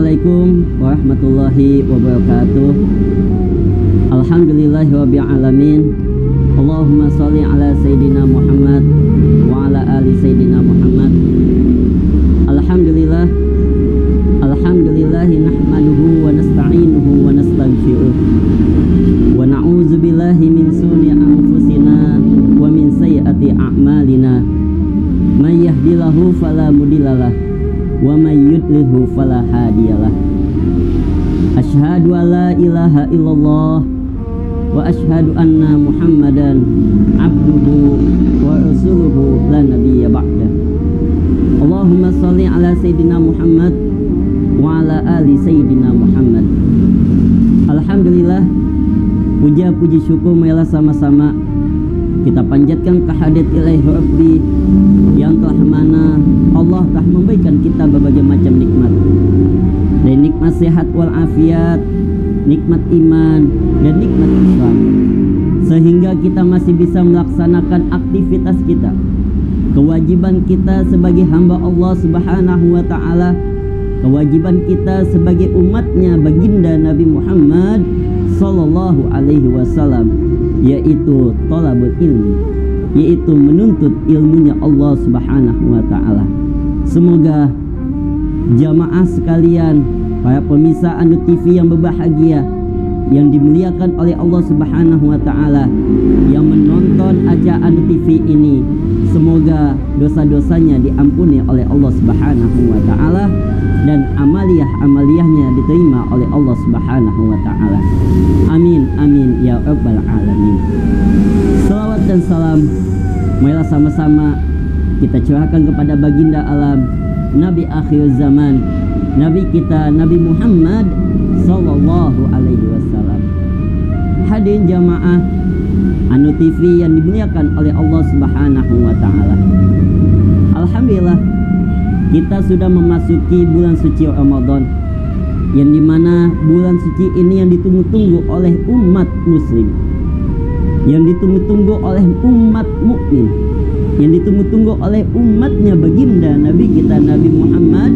Assalamualaikum warahmatullahi wabarakatuh. Alhamdulillahirabbil alamin. Allahumma sholli ala sayidina Muhammad wa ala ali sayidina Muhammad. Alhamdulillah. Alhamdulillahi nahmaduhu wa nasta'inuhu wa nastaghfiruh. Wa na'udzu billahi min shururi anfusina wa min sayyiati a'malina. May yahdihillahu fala mudhillalah wa may yudlilhu fala hadiyalah. Asyhadu an la ilaha illallah wa asyhadu anna Muhammadan abduhu wa rasuluhu la nabiyya ba'da. Allahumma sholli ala sayidina Muhammad wa ala ali sayidina Muhammad. Alhamdulillah, puja puji syukur marilah sama-sama kita panjatkan kehadirat ilahi Rabbi yang telah mana Allah telah memberikan kita berbagai macam nikmat, dan nikmat sehat wal afiat, nikmat iman, dan nikmat Islam, sehingga kita masih bisa melaksanakan aktivitas kita, kewajiban kita sebagai hamba Allah Subhanahu wa ta'ala, kewajiban kita sebagai umatnya baginda Nabi Muhammad sallallahu alaihi wasallam, yaitu thalabul ilmi, yaitu menuntut ilmunya Allah Subhanahu wa ta'ala. Semoga jamaah sekalian, para pemirsa Anu TV yang berbahagia, yang dimuliakan oleh Allah Subhanahu wa ta'ala, yang menonton acara Anu TV ini, semoga dosa-dosanya diampuni oleh Allah Subhanahu wa ta'ala, dan amaliyah-amaliyahnya diterima oleh Allah Subhanahu wa ta'ala. Amin amin ya rabbal alamin. Salawat dan salam marilah sama-sama kita curahkan kepada baginda alam, Nabi akhir zaman, Nabi kita Nabi Muhammad sallallahu alaihi wasallam. Hadirin jamaah Anu TV yang dimuliakan oleh Allah Subhanahu wa ta'ala, alhamdulillah kita sudah memasuki bulan suci Ramadan, yang dimana bulan suci ini yang ditunggu-tunggu oleh umat muslim, yang ditunggu-tunggu oleh umat mukmin, yang ditunggu-tunggu oleh umatnya baginda Nabi kita Nabi Muhammad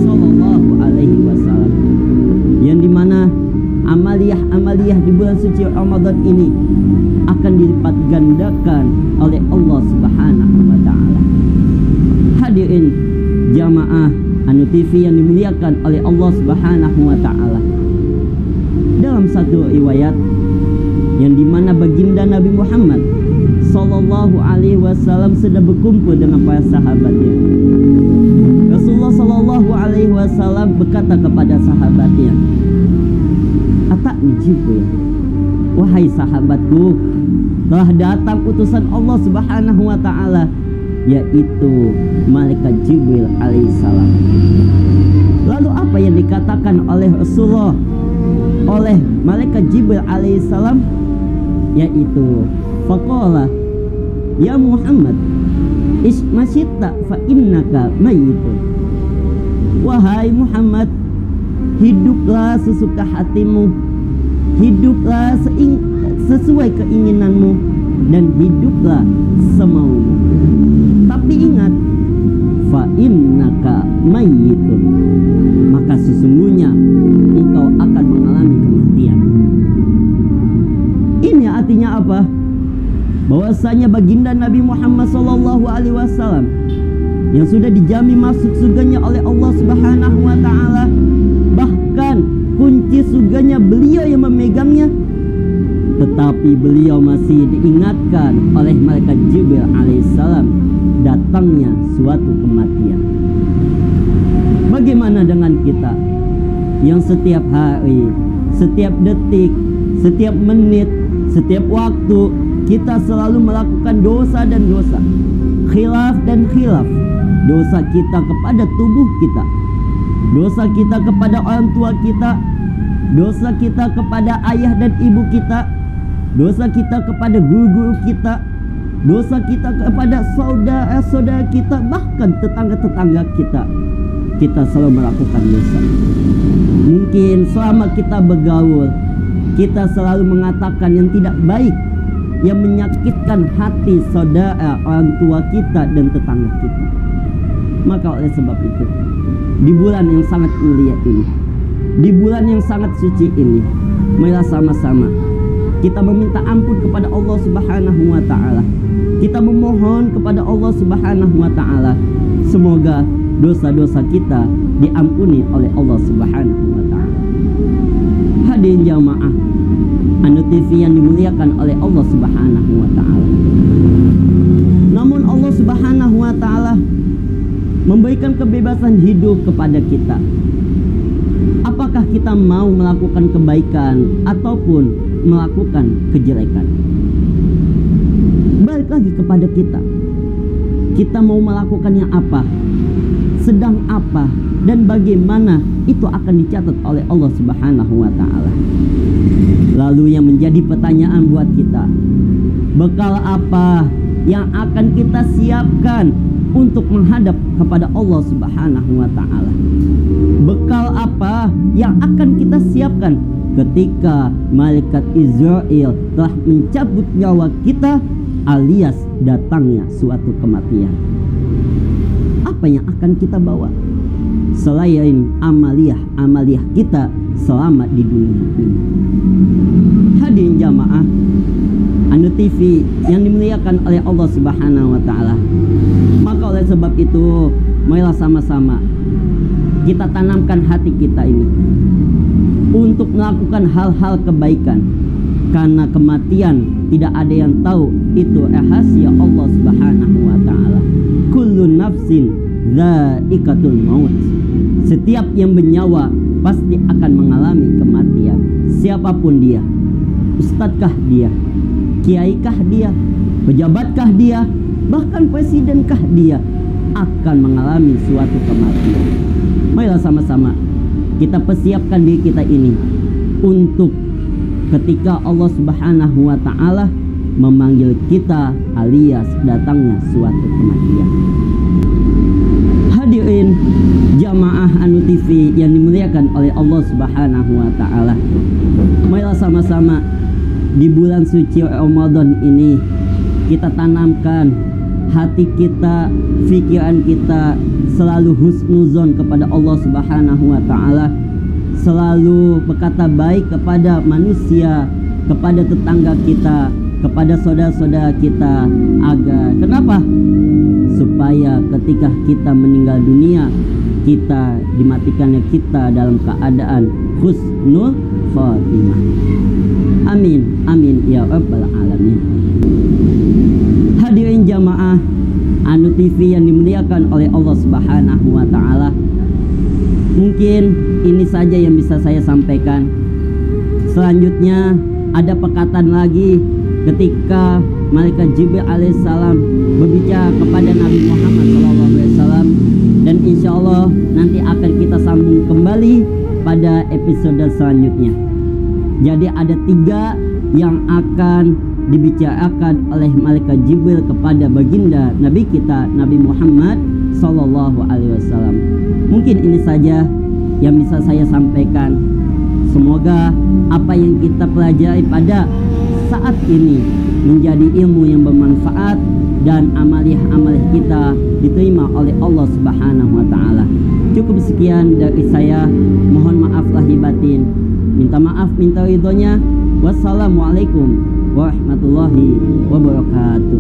sallallahu alaihi wasallam, yang dimana amaliyah-amaliyah di bulan suci Ramadan ini akan dilipat gandakan oleh Allah Subhanahu wa ta'ala. Hadirin jamaah Anu TV yang dimuliakan oleh Allah Subhanahu wa ta'ala, dalam satu riwayat yang dimana baginda Nabi Muhammad sallallahu alaihi wasallam sedang berkumpul dengan para sahabatnya, Rasulullah sallallahu alaihi wasallam berkata kepada sahabatnya, "Ata'ni Jibril, wahai sahabatku, telah datang utusan Allah Subhanahu wa ta'ala, yaitu malaikat Jibril alaihissalam." Lalu apa yang dikatakan oleh Rasulullah oleh malaikat Jibril alaihissalam, yaitu faqala ya Muhammad ismasyita fa innaka mayyitun. Wahai Muhammad, hiduplah sesuka hatimu, hiduplah sesuai keinginanmu, dan hiduplah semaumu. Tapi ingat, fa innaka mayyitun, maka sesungguhnya engkau akan mengalami kematian. Ini artinya apa? Bahwasanya baginda Nabi Muhammad sallallahu alaihi wasallam yang sudah dijamin masuk surganya oleh Allah Subhanahu wa ta'ala, bahkan kunci surganya beliau yang memegangnya, tetapi beliau masih diingatkan oleh malaikat Jibril alaihissalam datangnya suatu kematian. Bagaimana dengan kita yang setiap hari, setiap detik, setiap menit, setiap waktu kita selalu melakukan dosa dan dosa, khilaf dan khilaf, dosa kita kepada tubuh kita, dosa kita kepada orang tua kita, dosa kita kepada ayah dan ibu kita, dosa kita kepada guru-guru kita, dosa kita kepada saudara-saudara kita, bahkan tetangga-tetangga kita. Kita selalu melakukan dosa. Mungkin selama kita bergaul, kita selalu mengatakan yang tidak baik, yang menyakitkan hati saudara, orang tua kita, dan tetangga kita. Maka oleh sebab itu, di bulan yang sangat mulia ini, di bulan yang sangat suci ini, marilah sama-sama kita meminta ampun kepada Allah Subhanahu wa taala. Kita memohon kepada Allah Subhanahu wa taala semoga dosa-dosa kita diampuni oleh Allah Subhanahu wa taala. Hadirin jamaah Anu TV yang dimuliakan oleh Allah Subhanahu wa taala. Namun Allah Subhanahu wa taala memberikan kebebasan hidup kepada kita. Apakah kita mau melakukan kebaikan ataupun melakukan kejelekan? Balik lagi kepada kita. Kita mau melakukannya apa? Sedang apa? Dan bagaimana itu akan dicatat oleh Allah Subhanahu wa taala. Lalu yang menjadi pertanyaan buat kita, bekal apa yang akan kita siapkan untuk menghadap kepada Allah Subhanahu wa taala? Bekal apa yang akan kita siapkan ketika malaikat Israel telah mencabut nyawa kita alias datangnya suatu kematian? Apa yang akan kita bawa selain amaliyah kita selama di dunia ini? Hadirin jamaah Anu TV yang dimuliakan oleh Allah Subhanahu wa taala. Maka oleh sebab itu, marilah sama-sama kita tanamkan hati kita ini untuk melakukan hal-hal kebaikan, karena kematian tidak ada yang tahu, itu rahasia Allah Subhanahu wa taala. Kullu nafsin dha'iqatul maut. Setiap yang bernyawa pasti akan mengalami kematian. Siapapun dia, ustadzkah dia, kiaikah dia, pejabatkah dia, bahkan presidenkah dia, akan mengalami suatu kematian. Marilah sama-sama kita persiapkan diri kita ini untuk ketika Allah Subhanahu wa taala memanggil kita alias datangnya suatu kematian. Hadirin jamaah Anu TV yang dimuliakan oleh Allah Subhanahu wa taala. Marilah sama-sama di bulan suci Ramadan ini kita tanamkan hati kita, pikiran kita selalu husnuzon kepada Allah Subhanahu wa taala, selalu berkata baik kepada manusia, kepada tetangga kita, kepada saudara-saudara kita, agar kenapa? Supaya ketika kita meninggal dunia, kita dimatikannya kita dalam keadaan husnul khatimah. Amin, amin ya rabbal alamin. Hadirin jamaah Anu TV yang dimuliakan oleh Allah Subhanahu wa taala, mungkin ini saja yang bisa saya sampaikan. Selanjutnya ada perkataan lagi ketika malaikat Jibril alaihissalam berbicara kepada Nabi Muhammad SAW, dan insya Allah nanti akan kita sambung kembali pada episode selanjutnya. Jadi ada 3 yang akan dibicarakan oleh malaikat Jibril kepada baginda Nabi kita Nabi Muhammad SAW. Mungkin ini saja yang bisa saya sampaikan. Semoga apa yang kita pelajari pada saat ini menjadi ilmu yang bermanfaat dan amaliyah-amaliyah kita diterima oleh Allah Subhanahu wa taala. Cukup sekian dari saya. Mohon maaf lahir batin. Minta maaf, minta ridhonya. Wassalamualaikum warahmatullahi wabarakatuh.